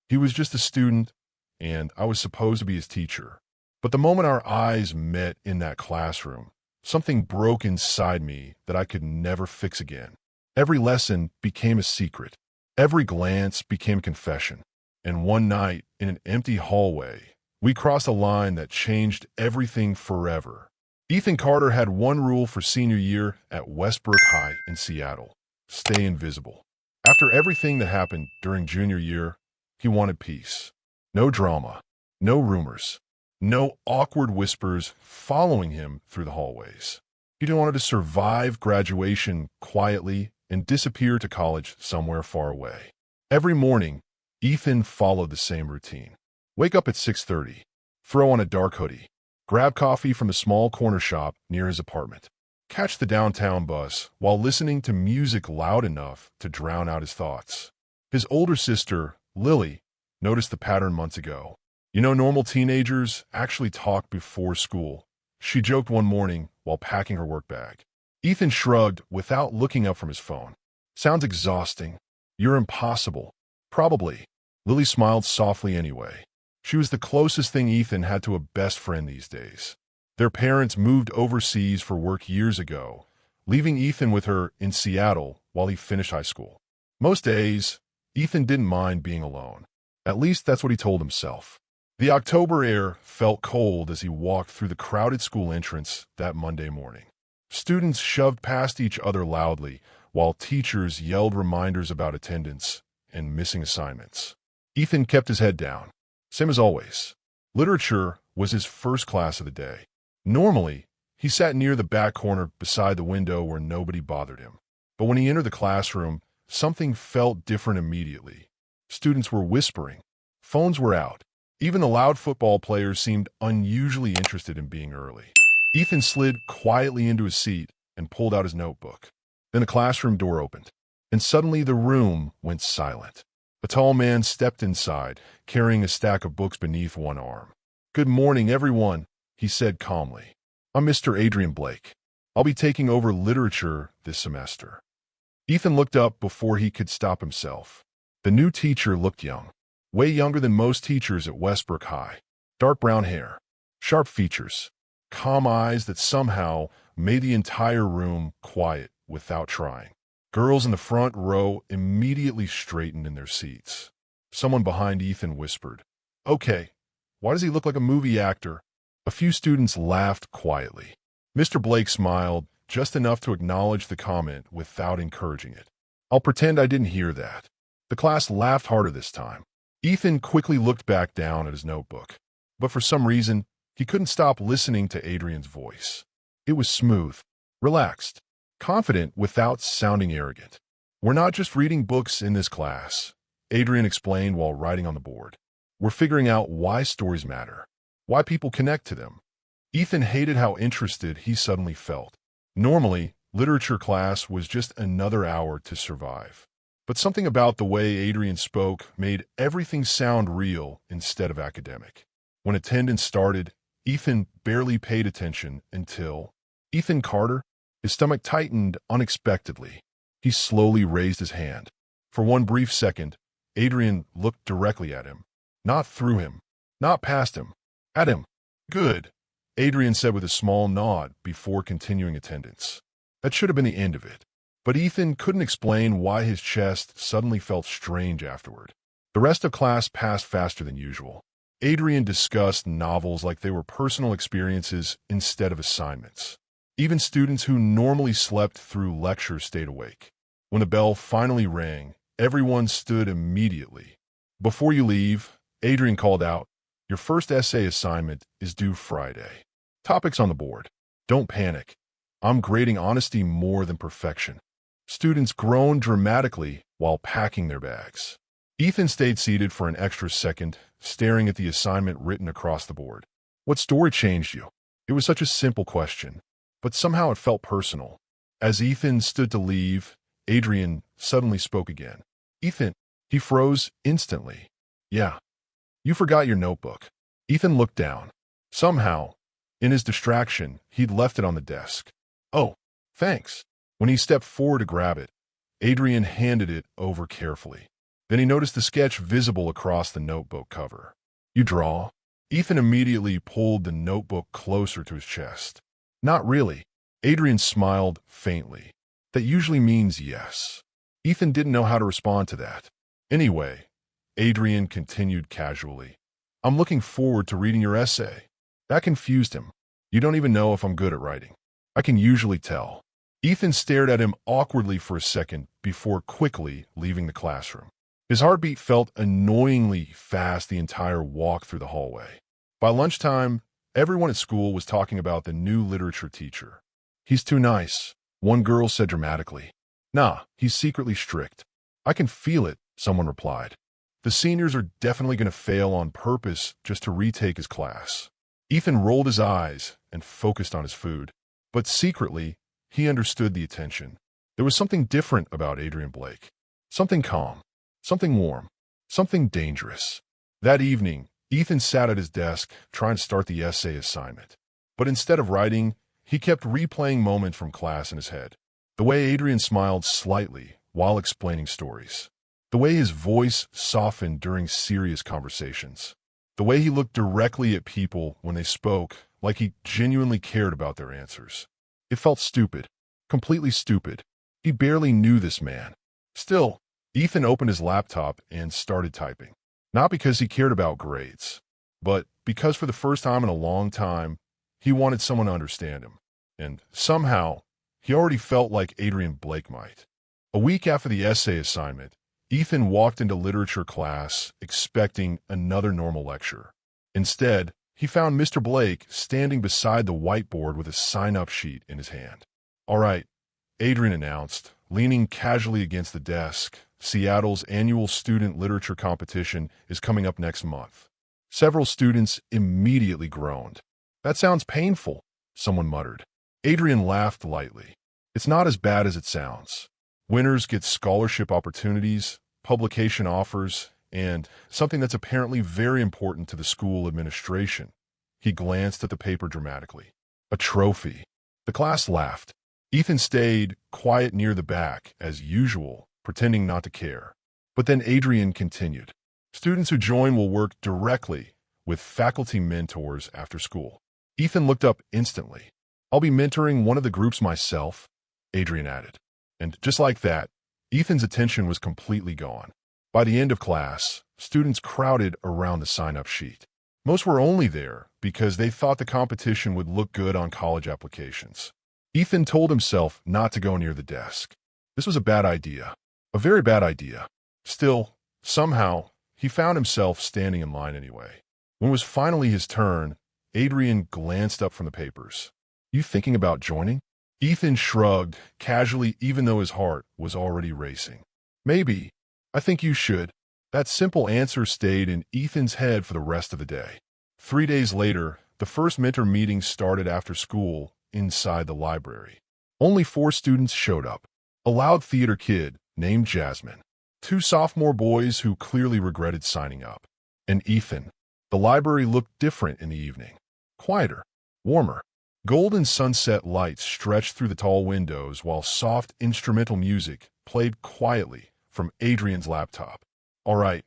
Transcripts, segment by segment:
He was just a student, and I was supposed to be his teacher. But the moment our eyes met in that classroom, something broke inside me that I could never fix again. Every lesson became a secret. Every glance became a confession. And one night, in an empty hallway, we crossed a line that changed everything forever. Ethan Carter had one rule for senior year at Westbrook High in Seattle: stay invisible. After everything that happened during junior year, he wanted peace. No drama, no rumors, no awkward whispers following him through the hallways. He wanted to survive graduation quietly and disappear to college somewhere far away. Every morning, Ethan followed the same routine. Wake up at 6:30, throw on a dark hoodie, grab coffee from a small corner shop near his apartment, catch the downtown bus while listening to music loud enough to drown out his thoughts. His older sister, Lily, noticed the pattern months ago. Normal teenagers actually talk before school. She joked one morning while packing her work bag. Ethan shrugged without looking up from his phone. Sounds exhausting. You're impossible. Probably. Lily smiled softly anyway. She was the closest thing Ethan had to a best friend these days. Their parents moved overseas for work years ago, leaving Ethan with her in Seattle while he finished high school. Most days, Ethan didn't mind being alone. At least that's what he told himself. The October air felt cold as he walked through the crowded school entrance that Monday morning. Students shoved past each other loudly, while teachers yelled reminders about attendance and missing assignments. Ethan kept his head down. Same as always. Literature was his first class of the day. Normally, he sat near the back corner beside the window where nobody bothered him. But when he entered the classroom, something felt different immediately. Students were whispering. Phones were out. Even the loud football players seemed unusually interested in being early. Ethan slid quietly into his seat and pulled out his notebook. Then the classroom door opened, and suddenly the room went silent. A tall man stepped inside, carrying a stack of books beneath one arm. "Good morning, everyone," he said calmly. "I'm Mr. Adrian Blake. I'll be taking over literature this semester." Ethan looked up before he could stop himself. The new teacher looked young, way younger than most teachers at Westbrook High. Dark brown hair, sharp features, calm eyes that somehow made the entire room quiet without trying. Girls in the front row immediately straightened in their seats. Someone behind Ethan whispered, "Okay, why does he look like a movie actor?" A few students laughed quietly. Mr. Blake smiled, just enough to acknowledge the comment without encouraging it. "I'll pretend I didn't hear that." The class laughed harder this time. Ethan quickly looked back down at his notebook, but for some reason, he couldn't stop listening to Adrian's voice. It was smooth, relaxed, confident without sounding arrogant. "We're not just reading books in this class," Adrian explained while writing on the board. "We're figuring out why stories matter, why people connect to them." Ethan hated how interested he suddenly felt. Normally, literature class was just another hour to survive. But something about the way Adrian spoke made everything sound real instead of academic. When attendance started, Ethan barely paid attention until Ethan Carter. His stomach tightened unexpectedly. He slowly raised his hand. For one brief second, Adrian looked directly at him. Not through him, not past him, at him. "Good," Adrian said with a small nod before continuing attendance. That should have been the end of it. But Ethan couldn't explain why his chest suddenly felt strange afterward. The rest of class passed faster than usual. Adrian discussed novels like they were personal experiences instead of assignments. Even students who normally slept through lectures stayed awake. When the bell finally rang, everyone stood immediately. "Before you leave," Adrian called out, "your first essay assignment is due Friday. Topics on the board. Don't panic. I'm grading honesty more than perfection." Students groaned dramatically while packing their bags. Ethan stayed seated for an extra second, staring at the assignment written across the board. "What story changed you?" It was such a simple question, but somehow it felt personal. As Ethan stood to leave, Adrian suddenly spoke again. "Ethan," he froze instantly. "Yeah, you forgot your notebook." Ethan looked down. Somehow, in his distraction, he'd left it on the desk. "Oh, thanks." When he stepped forward to grab it, Adrian handed it over carefully. Then he noticed the sketch visible across the notebook cover. "You draw?" Ethan immediately pulled the notebook closer to his chest. "Not really." Adrian smiled faintly. "That usually means yes." Ethan didn't know how to respond to that. "Anyway," Adrian continued casually, "I'm looking forward to reading your essay." That confused him. "You don't even know if I'm good at writing." "I can usually tell." Ethan stared at him awkwardly for a second before quickly leaving the classroom. His heartbeat felt annoyingly fast the entire walk through the hallway. By lunchtime, everyone at school was talking about the new literature teacher. "He's too nice," one girl said dramatically. "Nah, he's secretly strict." "I can feel it," someone replied. "The seniors are definitely going to fail on purpose just to retake his class." Ethan rolled his eyes and focused on his food. But secretly, he understood the attention. There was something different about Adrian Blake. Something calm. Something warm. Something dangerous. That evening, Ethan sat at his desk trying to start the essay assignment. But instead of writing, he kept replaying moments from class in his head. The way Adrian smiled slightly while explaining stories. The way his voice softened during serious conversations. The way he looked directly at people when they spoke, like he genuinely cared about their answers. It felt stupid. Completely stupid. He barely knew this man. Still, Ethan opened his laptop and started typing. Not because he cared about grades, but because for the first time in a long time, he wanted someone to understand him. And somehow, he already felt like Adrian Blake might. A week after the essay assignment, Ethan walked into literature class expecting another normal lecture. Instead, he found Mr. Blake standing beside the whiteboard with a sign-up sheet in his hand. "All right," Adrian announced, leaning casually against the desk. "Seattle's annual student literature competition is coming up next month." Several students immediately groaned. "That sounds painful," someone muttered. Adrian laughed lightly. "It's not as bad as it sounds. Winners get scholarship opportunities, publication offers, and something that's apparently very important to the school administration." He glanced at the paper dramatically. "A trophy." The class laughed. Ethan stayed quiet near the back, as usual, pretending not to care. But then Adrian continued. "Students who join will work directly with faculty mentors after school." Ethan looked up instantly. "I'll be mentoring one of the groups myself," Adrian added. And just like that, Ethan's attention was completely gone. By the end of class, students crowded around the sign-up sheet. Most were only there because they thought the competition would look good on college applications. Ethan told himself not to go near the desk. This was a bad idea. A very bad idea. Still, somehow, he found himself standing in line anyway. When it was finally his turn, Adrian glanced up from the papers. "You thinking about joining?" Ethan shrugged casually, even though his heart was already racing. "Maybe. I think you should." That simple answer stayed in Ethan's head for the rest of the day. 3 days later, the first mentor meeting started after school inside the library. Only 4 students showed up. A loud theater kid named Jasmine, 2 sophomore boys who clearly regretted signing up, and Ethan. The library looked different in the evening. Quieter, warmer. Golden sunset lights stretched through the tall windows while soft instrumental music played quietly from Adrian's laptop. "All right,"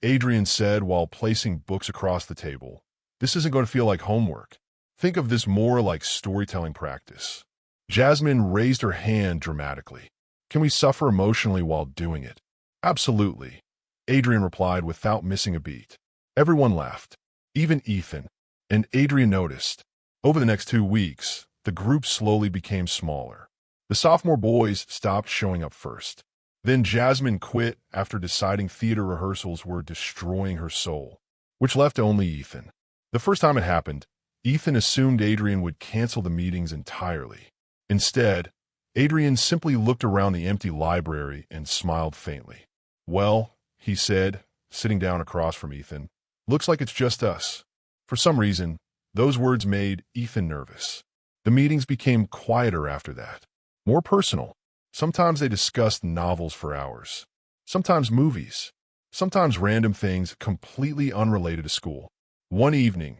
Adrian said while placing books across the table. "This isn't going to feel like homework. Think of this more like storytelling practice." Jasmine raised her hand dramatically. "Can we suffer emotionally while doing it?" "Absolutely," Adrian replied without missing a beat. Everyone laughed, even Ethan, and Adrian noticed. Over the next 2 weeks, the group slowly became smaller. The sophomore boys stopped showing up first. Then Jasmine quit after deciding theater rehearsals were destroying her soul, which left only Ethan. The first time it happened, Ethan assumed Adrian would cancel the meetings entirely. Instead, Adrian simply looked around the empty library and smiled faintly. "Well," he said, sitting down across from Ethan, "looks like it's just us." For some reason, those words made Ethan nervous. The meetings became quieter after that, more personal. Sometimes they discussed novels for hours, sometimes movies, sometimes random things completely unrelated to school. One evening,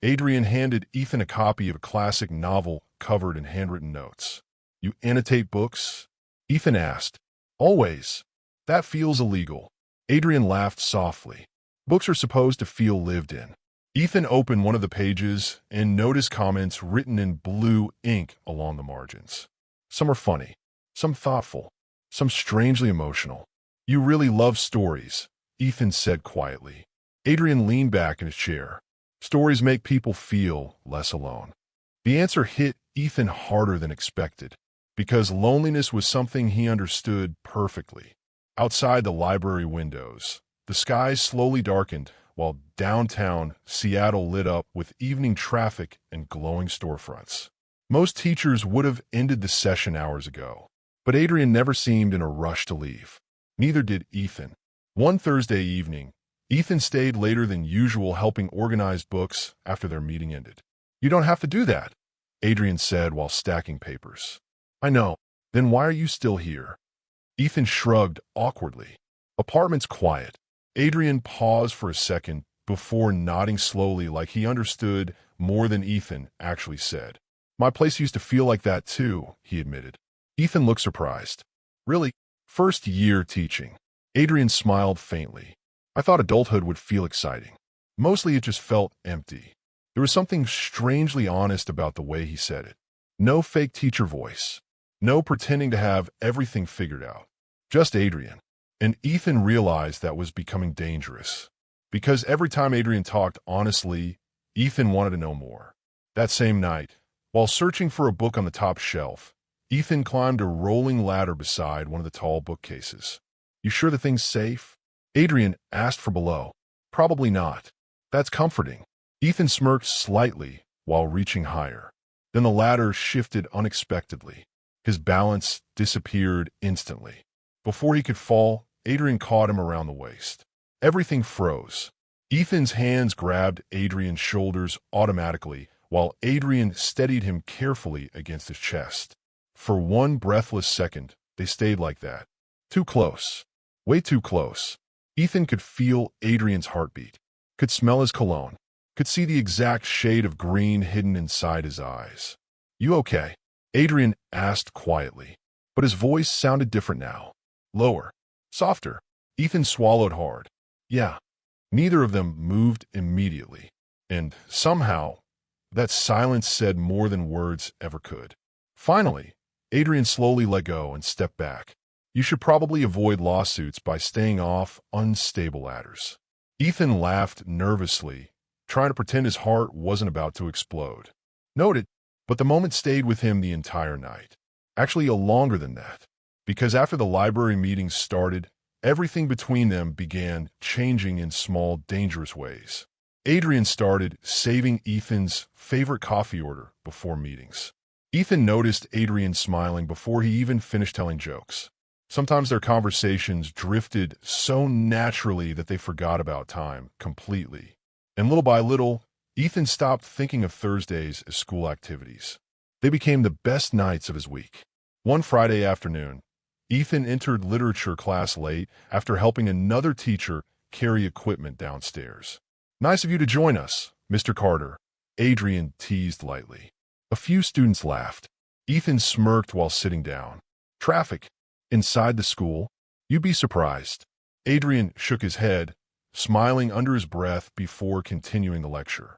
Adrian handed Ethan a copy of a classic novel covered in handwritten notes. "You annotate books?" Ethan asked. "Always. That feels illegal." Adrian laughed softly. Books are supposed to feel lived in. Ethan opened one of the pages and noticed comments written in blue ink along the margins. Some are funny, some thoughtful, some strangely emotional. "You really love stories," Ethan said quietly. Adrian leaned back in his chair. "Stories make people feel less alone." The answer hit Ethan harder than expected, because loneliness was something he understood perfectly. Outside the library windows, the skies slowly darkened while downtown Seattle lit up with evening traffic and glowing storefronts. Most teachers would have ended the session hours ago, but Adrian never seemed in a rush to leave. Neither did Ethan. One Thursday evening, Ethan stayed later than usual helping organize books after their meeting ended. "You don't have to do that," Adrian said while stacking papers. "I know. Then why are you still here?" Ethan shrugged awkwardly. "Apartment's quiet." Adrian paused for a second before nodding slowly like he understood more than Ethan actually said. "My place used to feel like that too," he admitted. Ethan looked surprised. "Really? First year teaching?" Adrian smiled faintly. "I thought adulthood would feel exciting. Mostly it just felt empty." There was something strangely honest about the way he said it. No fake teacher voice. No pretending to have everything figured out. Just Adrian. And Ethan realized that was becoming dangerous. Because every time Adrian talked honestly, Ethan wanted to know more. That same night, while searching for a book on the top shelf, Ethan climbed a rolling ladder beside one of the tall bookcases. "You sure the thing's safe?" Adrian asked from below. "Probably not." "That's comforting." Ethan smirked slightly while reaching higher. Then the ladder shifted unexpectedly. His balance disappeared instantly. Before he could fall, Adrian caught him around the waist. Everything froze. Ethan's hands grabbed Adrian's shoulders automatically, while Adrian steadied him carefully against his chest. For one breathless second, they stayed like that. Too close. Way too close. Ethan could feel Adrian's heartbeat, could smell his cologne, could see the exact shade of green hidden inside his eyes. "You okay?" Adrian asked quietly, but his voice sounded different now. Lower. Softer. Ethan swallowed hard. "Yeah." Neither of them moved immediately, and somehow, that silence said more than words ever could. Finally, Adrian slowly let go and stepped back. "You should probably avoid lawsuits by staying off unstable ladders." Ethan laughed nervously, trying to pretend his heart wasn't about to explode. Noted, but the moment stayed with him the entire night. Actually, longer than that. Because after the library meetings started, everything between them began changing in small, dangerous ways. Adrian started saving Ethan's favorite coffee order before meetings. Ethan noticed Adrian smiling before he even finished telling jokes. Sometimes their conversations drifted so naturally that they forgot about time completely. And little by little, Ethan stopped thinking of Thursdays as school activities. They became the best nights of his week. One Friday afternoon, Ethan entered literature class late after helping another teacher carry equipment downstairs. "Nice of you to join us, Mr. Carter," Adrian teased lightly. A few students laughed. Ethan smirked while sitting down. "Traffic? Inside the school? You'd be surprised." Adrian shook his head, smiling under his breath before continuing the lecture.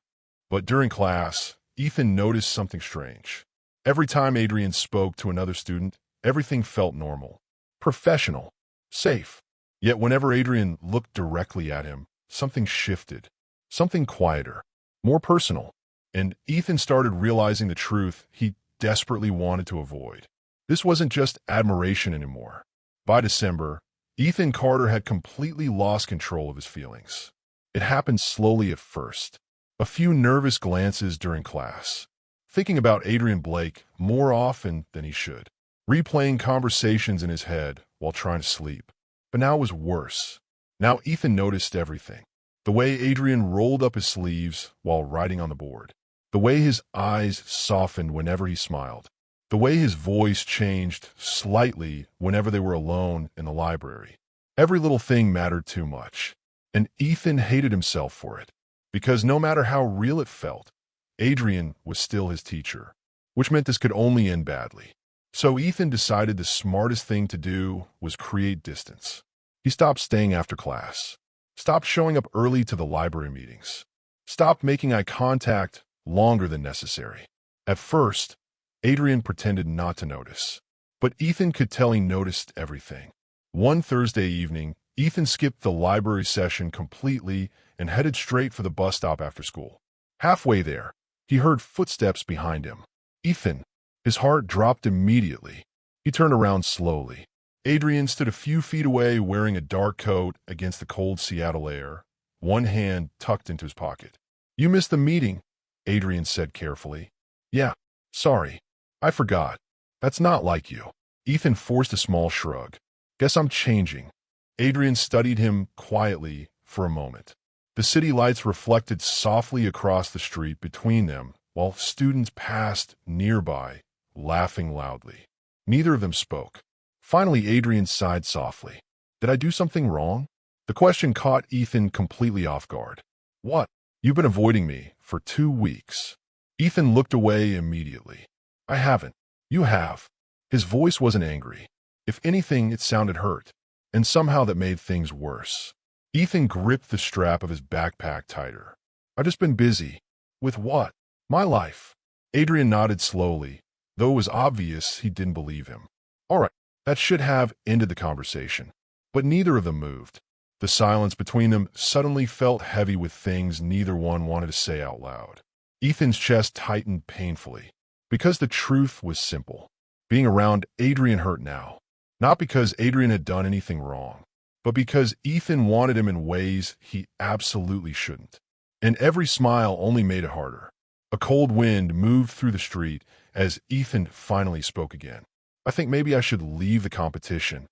But during class, Ethan noticed something strange. Every time Adrian spoke to another student, everything felt normal, professional, safe. Yet whenever Adrian looked directly at him, something shifted, something quieter, more personal. And Ethan started realizing the truth he desperately wanted to avoid. This wasn't just admiration anymore. By December, Ethan Carter had completely lost control of his feelings. It happened slowly at first. A few nervous glances during class. Thinking about Adrian Blake more often than he should. Replaying conversations in his head while trying to sleep. But now it was worse. Now Ethan noticed everything. The way Adrian rolled up his sleeves while writing on the board. The way his eyes softened whenever he smiled. The way his voice changed slightly whenever they were alone in the library. Every little thing mattered too much. And Ethan hated himself for it. Because no matter how real it felt, Adrian was still his teacher. Which meant this could only end badly. So Ethan decided the smartest thing to do was create distance. He stopped staying after class, stopped showing up early to the library meetings, stopped making eye contact longer than necessary. At first, Adrian pretended not to notice, but Ethan could tell he noticed everything. One Thursday evening, Ethan skipped the library session completely and headed straight for the bus stop after school. Halfway there, he heard footsteps behind him. Ethan, his heart dropped immediately. He turned around slowly. Adrian stood a few feet away wearing a dark coat against the cold Seattle air, one hand tucked into his pocket. "You missed the meeting," Adrian said carefully. "Yeah, sorry. I forgot. That's not like you." Ethan forced a small shrug. "Guess I'm changing." Adrian studied him quietly for a moment. The city lights reflected softly across the street between them while students passed nearby, laughing loudly. Neither of them spoke. Finally, Adrian sighed softly. "Did I do something wrong?" The question caught Ethan completely off guard. "What? You've been avoiding me for 2 weeks." Ethan looked away immediately. "I haven't. You have." His voice wasn't angry. If anything, it sounded hurt, and somehow that made things worse. Ethan gripped the strap of his backpack tighter. "I've just been busy." "With what?" "My life." Adrian nodded slowly, though it was obvious he didn't believe him. "All right, that should have ended the conversation." But neither of them moved. The silence between them suddenly felt heavy with things neither one wanted to say out loud. Ethan's chest tightened painfully, because the truth was simple. Being around Adrian hurt now. Not because Adrian had done anything wrong, but because Ethan wanted him in ways he absolutely shouldn't. And every smile only made it harder. A cold wind moved through the street as Ethan finally spoke again. "I think maybe I should leave the competition."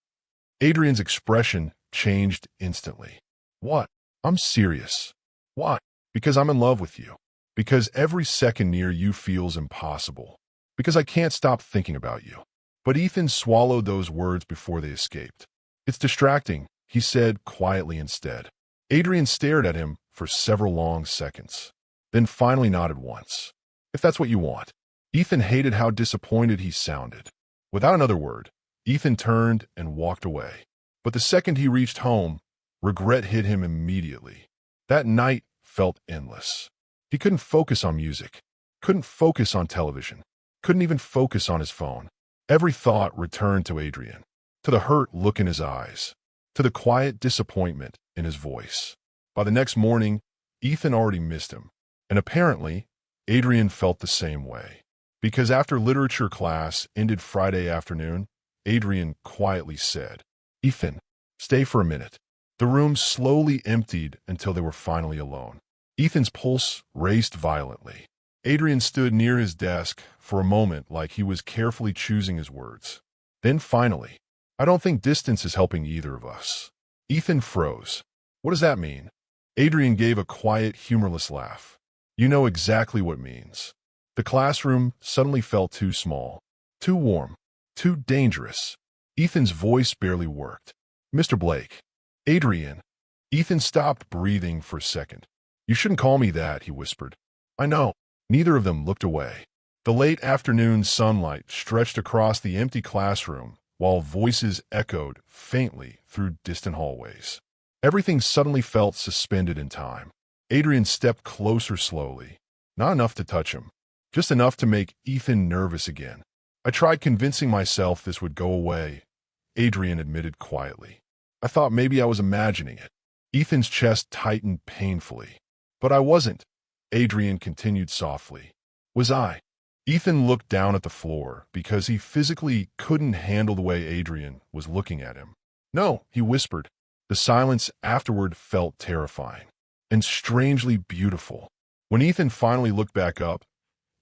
Adrian's expression changed instantly. "What?" "I'm serious." "Why?" "Because I'm in love with you. Because every second near you feels impossible. Because I can't stop thinking about you." But Ethan swallowed those words before they escaped. "It's distracting," he said quietly instead. Adrian stared at him for several long seconds, then finally nodded once. "If that's what you want." Ethan hated how disappointed he sounded. Without another word, Ethan turned and walked away. But the second he reached home, regret hit him immediately. That night felt endless. He couldn't focus on music, couldn't focus on television, couldn't even focus on his phone. Every thought returned to Adrian, to the hurt look in his eyes, to the quiet disappointment in his voice. By the next morning, Ethan already missed him, and apparently, Adrian felt the same way. Because after literature class ended Friday afternoon, Adrian quietly said, "Ethan, stay for a minute." The room slowly emptied until they were finally alone. Ethan's pulse raced violently. Adrian stood near his desk for a moment like he was carefully choosing his words. Then finally, "I don't think distance is helping either of us." Ethan froze. "What does that mean?" Adrian gave a quiet, humorless laugh. "You know exactly what it means." The classroom suddenly felt too small, too warm, too dangerous. Ethan's voice barely worked. "Mr. Blake." "Adrian." Ethan stopped breathing for a second. "You shouldn't call me that," he whispered. "I know." Neither of them looked away. The late afternoon sunlight stretched across the empty classroom while voices echoed faintly through distant hallways. Everything suddenly felt suspended in time. Adrian stepped closer slowly, not enough to touch him, just enough to make Ethan nervous again. "I tried convincing myself this would go away," Adrian admitted quietly. "I thought maybe I was imagining it." Ethan's chest tightened painfully. "But I wasn't," Adrian continued softly. "Was I?" Ethan looked down at the floor because he physically couldn't handle the way Adrian was looking at him. "No," he whispered. The silence afterward felt terrifying and strangely beautiful. When Ethan finally looked back up,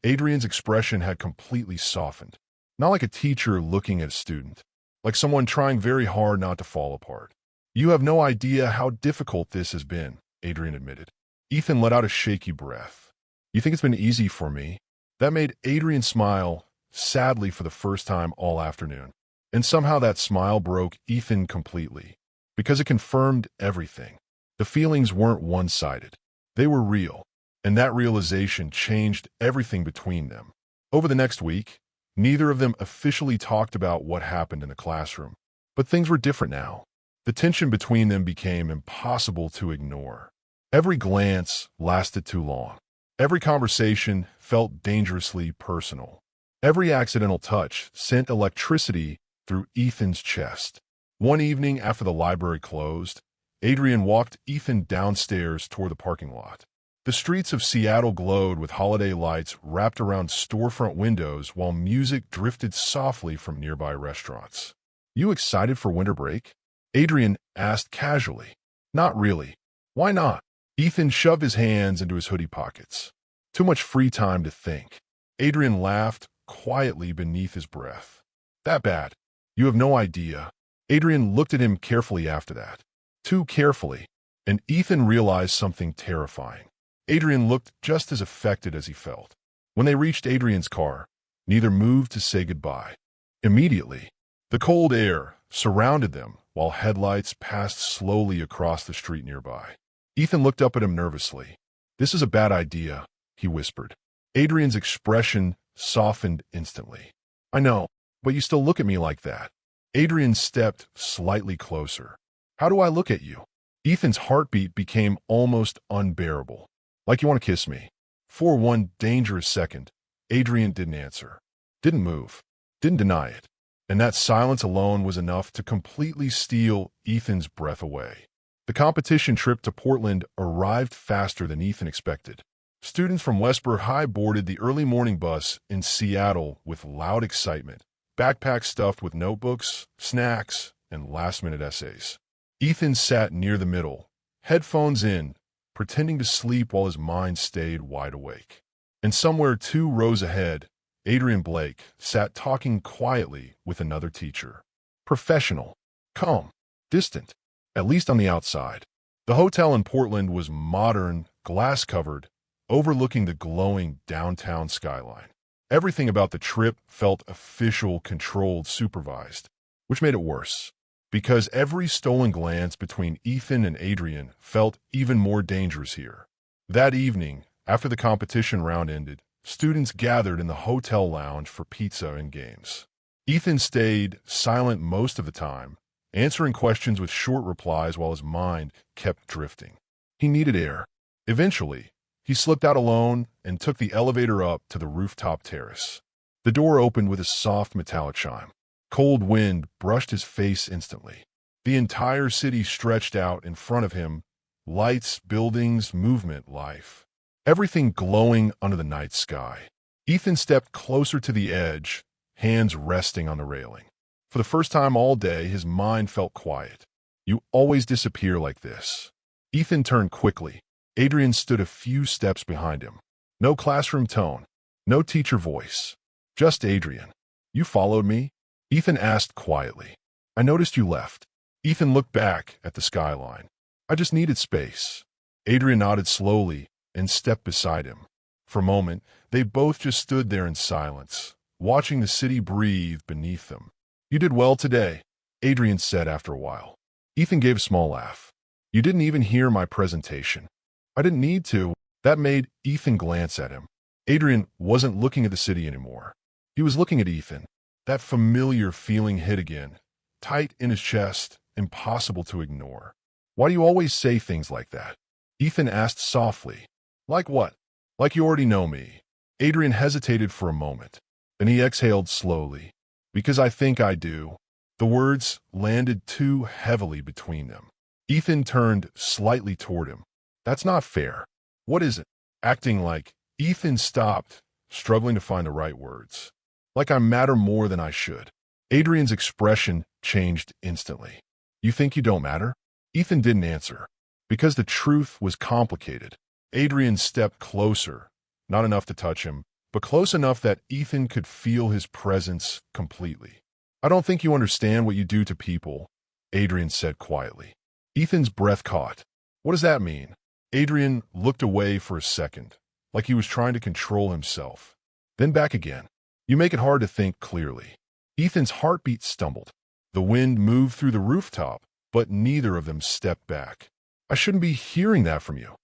Adrian's expression had completely softened. Not like a teacher looking at a student, like someone trying very hard not to fall apart. "You have no idea how difficult this has been," Adrian admitted. Ethan let out a shaky breath. "You think it's been easy for me?" That made Adrian smile, sadly for the first time all afternoon. And somehow that smile broke Ethan completely, because it confirmed everything. The feelings weren't one-sided. They were real, and that realization changed everything between them. Over the next week, neither of them officially talked about what happened in the classroom. But things were different now. The tension between them became impossible to ignore. Every glance lasted too long. Every conversation felt dangerously personal. Every accidental touch sent electricity through Ethan's chest. One evening after the library closed, Adrian walked Ethan downstairs toward the parking lot. The streets of Seattle glowed with holiday lights wrapped around storefront windows while music drifted softly from nearby restaurants. "You excited for winter break?" Adrian asked casually. "Not really." "Why not?" Ethan shoved his hands into his hoodie pockets. "Too much free time to think." Adrian laughed quietly beneath his breath. "That bad? You have no idea." Adrian looked at him carefully after that. Too carefully, and Ethan realized something terrifying. Adrian looked just as affected as he felt. When they reached Adrian's car, neither moved to say goodbye. Immediately, the cold air surrounded them while headlights passed slowly across the street nearby. Ethan looked up at him nervously. "This is a bad idea," he whispered. Adrian's expression softened instantly. "I know, but you still look at me like that." Adrian stepped slightly closer. "How do I look at you?" Ethan's heartbeat became almost unbearable. "Like you want to kiss me." For one dangerous second, Adrian didn't answer. Didn't move. Didn't deny it. And that silence alone was enough to completely steal Ethan's breath away. The competition trip to Portland arrived faster than Ethan expected. Students from Westboro High boarded the early morning bus in Seattle with loud excitement, backpacks stuffed with notebooks, snacks, and last-minute essays. Ethan sat near the middle, headphones in, pretending to sleep while his mind stayed wide awake. And somewhere 2 rows ahead, Adrian Blake sat talking quietly with another teacher. Professional, calm, distant, at least on the outside. The hotel in Portland was modern, glass-covered, overlooking the glowing downtown skyline. Everything about the trip felt official, controlled, supervised, which made it worse, because every stolen glance between Ethan and Adrian felt even more dangerous here. That evening, after the competition round ended, students gathered in the hotel lounge for pizza and games. Ethan stayed silent most of the time, answering questions with short replies while his mind kept drifting. He needed air. Eventually, he slipped out alone and took the elevator up to the rooftop terrace. The door opened with a soft metallic chime. Cold wind brushed his face instantly. The entire city stretched out in front of him, lights, buildings, movement, life. Everything glowing under the night sky. Ethan stepped closer to the edge, hands resting on the railing. For the first time all day, his mind felt quiet. "You always disappear like this." Ethan turned quickly. Adrian stood a few steps behind him. No classroom tone, no teacher voice. Just Adrian. "You followed me?" Ethan asked quietly. "I noticed you left." Ethan looked back at the skyline. "I just needed space." Adrian nodded slowly and stepped beside him. For a moment, they both just stood there in silence, watching the city breathe beneath them. "You did well today," Adrian said after a while. Ethan gave a small laugh. "You didn't even hear my presentation." "I didn't need to." That made Ethan glance at him. Adrian wasn't looking at the city anymore. He was looking at Ethan. That familiar feeling hit again, tight in his chest, impossible to ignore. "Why do you always say things like that?" Ethan asked softly. "Like what?" "Like you already know me." Adrian hesitated for a moment. Then he exhaled slowly. "Because I think I do." The words landed too heavily between them. Ethan turned slightly toward him. "That's not fair." "What is it?" Acting like Ethan stopped, struggling to find the right words. "Like I matter more than I should." Adrian's expression changed instantly. "You think you don't matter?" Ethan didn't answer. Because the truth was complicated. Adrian stepped closer, not enough to touch him, but close enough that Ethan could feel his presence completely. "I don't think you understand what you do to people," Adrian said quietly. Ethan's breath caught. "What does that mean?" Adrian looked away for a second, like he was trying to control himself. Then back again. "You make it hard to think clearly." Ethan's heartbeat stumbled. The wind moved through the rooftop, but neither of them stepped back. "I shouldn't be hearing that from you,"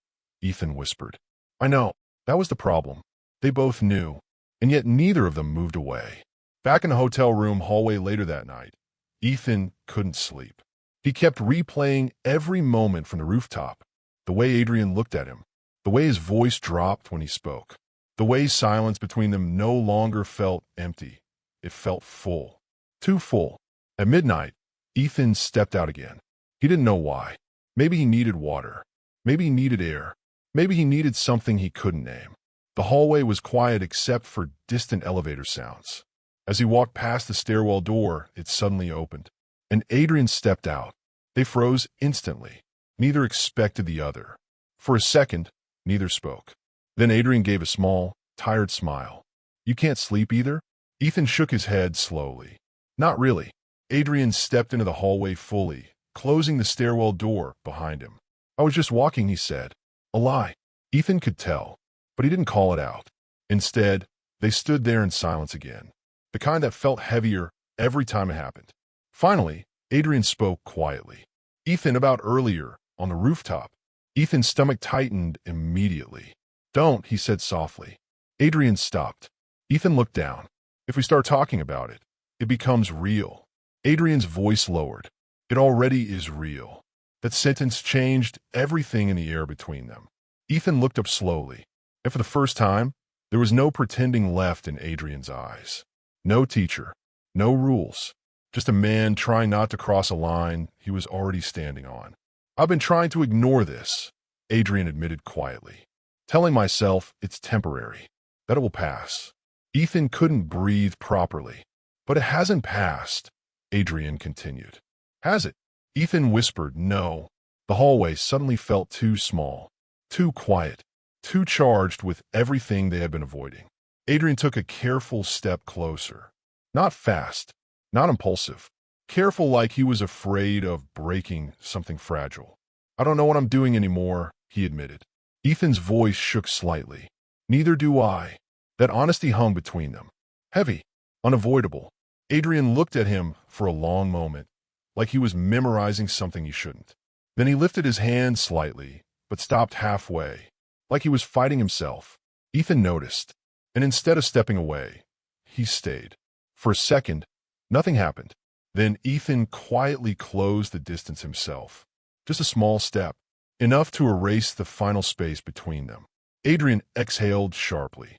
Ethan whispered. "I know. That was the problem." They both knew, and yet neither of them moved away. Back in the hotel room hallway later that night, Ethan couldn't sleep. He kept replaying every moment from the rooftop, the way Adrian looked at him, the way his voice dropped when he spoke, the way silence between them no longer felt empty. It felt full. Too full. At midnight, Ethan stepped out again. He didn't know why. Maybe he needed water. Maybe he needed air. Maybe he needed something he couldn't name. The hallway was quiet except for distant elevator sounds. As he walked past the stairwell door, it suddenly opened, and Adrian stepped out. They froze instantly. Neither expected the other. For a second, neither spoke. Then Adrian gave a small, tired smile. "You can't sleep either?" Ethan shook his head slowly. "Not really." Adrian stepped into the hallway fully, closing the stairwell door behind him. "I was just walking," he said. A lie. Ethan could tell, but he didn't call it out. Instead, they stood there in silence again, the kind that felt heavier every time it happened. Finally, Adrian spoke quietly. "Ethan, about earlier, on the rooftop." Ethan's stomach tightened immediately. "Don't," he said softly. Adrian stopped. Ethan looked down. "If we start talking about it, it becomes real." Adrian's voice lowered. "It already is real." That sentence changed everything in the air between them. Ethan looked up slowly, and for the first time, there was no pretending left in Adrian's eyes. No teacher, no rules, just a man trying not to cross a line he was already standing on. "I've been trying to ignore this," Adrian admitted quietly, "telling myself it's temporary, that it will pass." Ethan couldn't breathe properly. "But it hasn't passed," Adrian continued. "Has it?" Ethan whispered, "No." The hallway suddenly felt too small, too quiet, too charged with everything they had been avoiding. Adrian took a careful step closer. Not fast, not impulsive. Careful, like he was afraid of breaking something fragile. "I don't know what I'm doing anymore," he admitted. Ethan's voice shook slightly. "Neither do I." That honesty hung between them. Heavy, unavoidable. Adrian looked at him for a long moment, like he was memorizing something he shouldn't. Then he lifted his hand slightly, but stopped halfway, like he was fighting himself. Ethan noticed, and instead of stepping away, he stayed. For a second, nothing happened. Then Ethan quietly closed the distance himself. Just a small step, enough to erase the final space between them. Adrian exhaled sharply.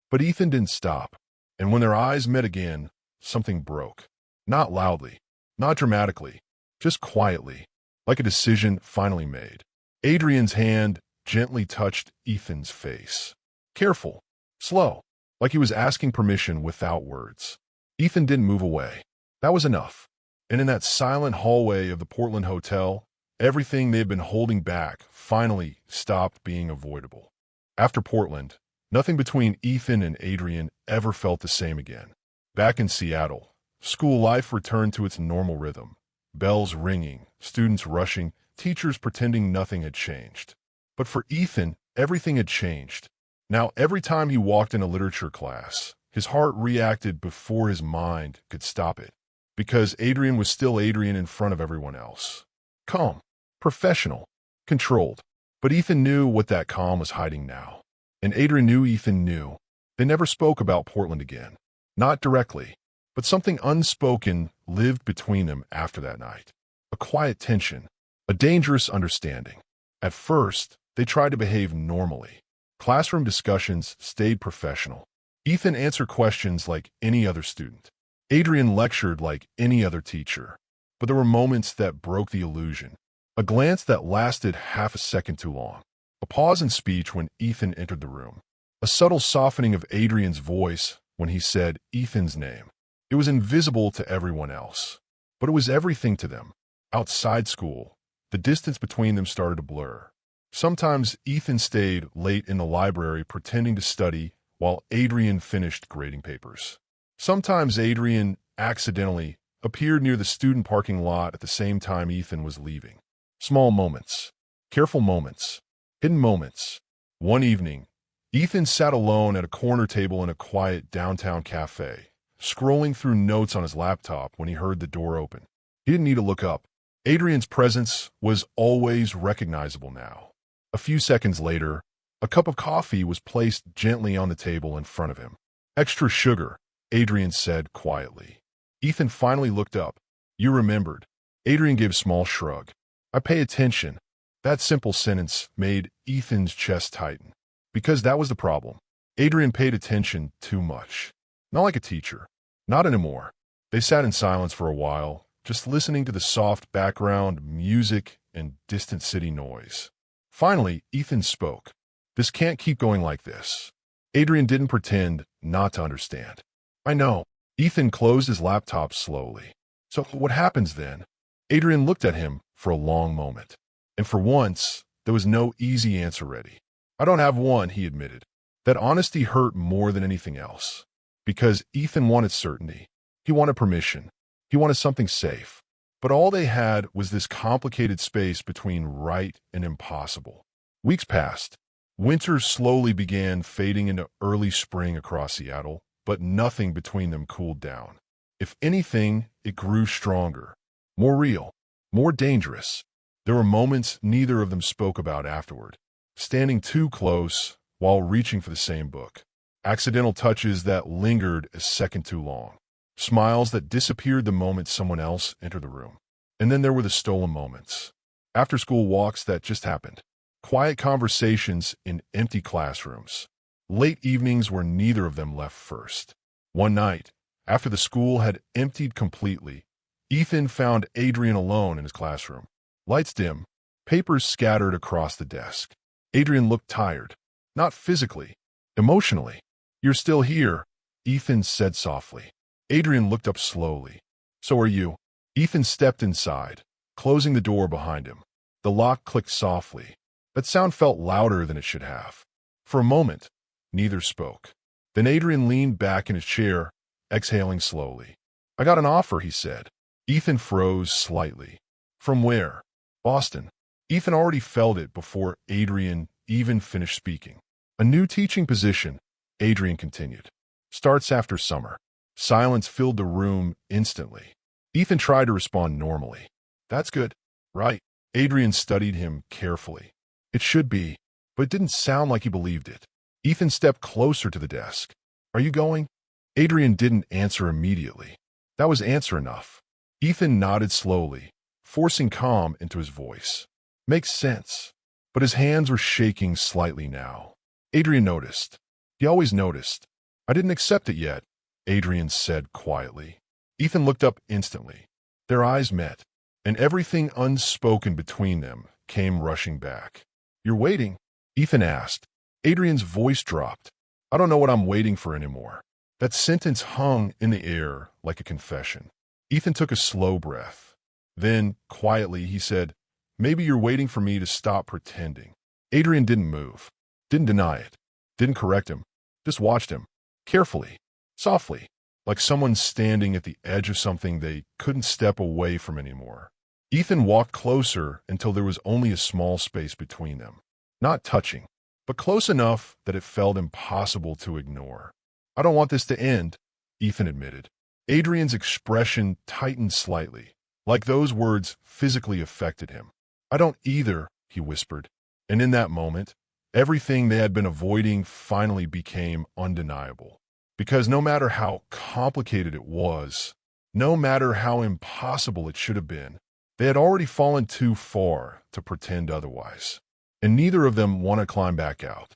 But Ethan didn't stop. And when their eyes met again, something broke. Not loudly, not dramatically, just quietly, like a decision finally made. Adrian's hand gently touched Ethan's face. Careful, slow, like he was asking permission without words. Ethan didn't move away. That was enough. And in that silent hallway of the Portland hotel, everything they had been holding back finally stopped being avoidable. After Portland, nothing between Ethan and Adrian ever felt the same again. Back in Seattle, school life returned to its normal rhythm. Bells ringing, students rushing, teachers pretending nothing had changed. But for Ethan, everything had changed. Now, every time he walked in a literature class, his heart reacted before his mind could stop it. Because Adrian was still Adrian in front of everyone else. Calm, professional, controlled. But Ethan knew what that calm was hiding now. And Adrian knew Ethan knew. They never spoke about Portland again. Not directly. But something unspoken lived between them after that night. A quiet tension. A dangerous understanding. At first, they tried to behave normally. Classroom discussions stayed professional. Ethan answered questions like any other student. Adrian lectured like any other teacher. But there were moments that broke the illusion. A glance that lasted half a second too long. A pause in speech when Ethan entered the room. A subtle softening of Adrian's voice when he said Ethan's name. It was invisible to everyone else. But it was everything to them. Outside school, the distance between them started to blur. Sometimes Ethan stayed late in the library pretending to study while Adrian finished grading papers. Sometimes Adrian accidentally appeared near the student parking lot at the same time Ethan was leaving. Small moments, careful moments, hidden moments. One evening, Ethan sat alone at a corner table in a quiet downtown cafe, scrolling through notes on his laptop when he heard the door open. He didn't need to look up. Adrian's presence was always recognizable now. A few seconds later, a cup of coffee was placed gently on the table in front of him. "Extra sugar," Adrian said quietly. Ethan finally looked up. "You remembered." Adrian gave a small shrug. I pay attention. That simple sentence made Ethan's chest tighten. Because that was the problem. Adrian paid attention too much. Not like a teacher. Not anymore. They sat in silence for a while, just listening to the soft background music and distant city noise. Finally, Ethan spoke. This can't keep going like this. Adrian didn't pretend not to understand. I know. Ethan closed his laptop slowly. So what happens then? Adrian looked at him for a long moment. And for once, there was no easy answer ready. I don't have one, he admitted. That honesty hurt more than anything else. Because Ethan wanted certainty. He wanted permission. He wanted something safe. But all they had was this complicated space between right and impossible. Weeks passed. Winter slowly began fading into early spring across Seattle, but nothing between them cooled down. If anything, it grew stronger, more real, more dangerous. There were moments neither of them spoke about afterward. Standing too close while reaching for the same book. Accidental touches that lingered a second too long. Smiles that disappeared the moment someone else entered the room. And then there were the stolen moments. After-school walks that just happened. Quiet conversations in empty classrooms. Late evenings where neither of them left first. One night, after the school had emptied completely, Ethan found Adrian alone in his classroom. Lights dim, papers scattered across the desk. Adrian looked tired. Not physically, emotionally. You're still here, Ethan said softly. Adrian looked up slowly. So are you. Ethan stepped inside, closing the door behind him. The lock clicked softly. That sound felt louder than it should have. For a moment, neither spoke. Then Adrian leaned back in his chair, exhaling slowly. I got an offer, he said. Ethan froze slightly. From where? Boston. Ethan already felt it before Adrian even finished speaking. A new teaching position, Adrian continued. Starts after summer. Silence filled the room instantly. Ethan tried to respond normally. That's good, right? Adrian studied him carefully. It should be, but it didn't sound like he believed it. Ethan stepped closer to the desk. Are you going? Adrian didn't answer immediately. That was answer enough. Ethan nodded slowly, forcing calm into his voice. Makes sense. But his hands were shaking slightly now. Adrian noticed. He always noticed. I didn't accept it yet, Adrian said quietly. Ethan looked up instantly. Their eyes met, and everything unspoken between them came rushing back. You're waiting? Ethan asked. Adrian's voice dropped. I don't know what I'm waiting for anymore. That sentence hung in the air like a confession. Ethan took a slow breath. Then, quietly, he said, maybe you're waiting for me to stop pretending. Adrian didn't move, didn't deny it, didn't correct him, just watched him, carefully, softly, like someone standing at the edge of something they couldn't step away from anymore. Ethan walked closer until there was only a small space between them. Not touching, but close enough that it felt impossible to ignore. I don't want this to end, Ethan admitted. Adrian's expression tightened slightly, like those words physically affected him. I don't either, he whispered. And in that moment, everything they had been avoiding finally became undeniable. Because no matter how complicated it was, no matter how impossible it should have been, they had already fallen too far to pretend otherwise. And neither of them want to climb back out.